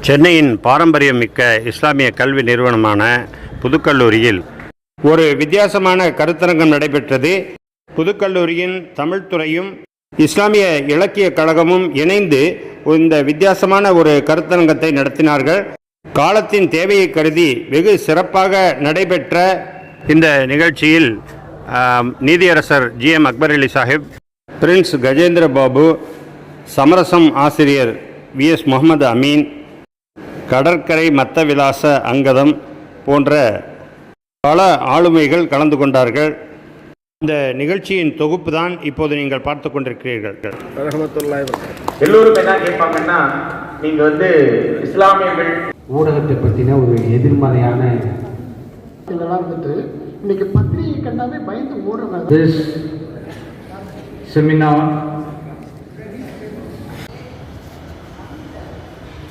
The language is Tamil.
சென்னையின் பாரம்பரியம் மிக்க இஸ்லாமிய கல்வி நிறுவனமான புதுக்கல்லூரியில் ஒரு வித்தியாசமான கருத்தரங்கம் நடைபெற்றது. புதுக்கல்லூரியின் தமிழ்துறையும் இஸ்லாமிய இலக்கிய கழகமும் இணைந்து இந்த வித்தியாசமான ஒரு கருத்தரங்கத்தை நடத்தினார்கள். காலத்தின் தேவையை கருதி வெகு சிறப்பாக நடைபெற்ற இந்த நிகழ்ச்சியில் நீதியரசர் ஜி.எம். அக்பர் அலி சாஹிப், பிரின்ஸ் கஜேந்திர பாபு, சமரசம் ஆசிரியர் வி.எஸ். முகமது அமீன், கடற்கரை மத்த விலாச அங்கதம் போன்ற பல ஆளுமைகள் கலந்து கொண்டார்கள். இந்த நிகழ்ச்சியின் தொகுப்பு தான் இப்போது நீங்கள் பார்த்து கொண்டிருக்கிறீர்கள். எல்லோரும் என்ன கேட்பாங்கன்னா, நீங்கள் இஸ்லாமியர்கள் ஊடகத்தை பற்றின ஒரு எதிர்மறையான இன்னைக்கு பத்திரிகை கண்டாவே பயந்து ஓடுறாங்க. This seminar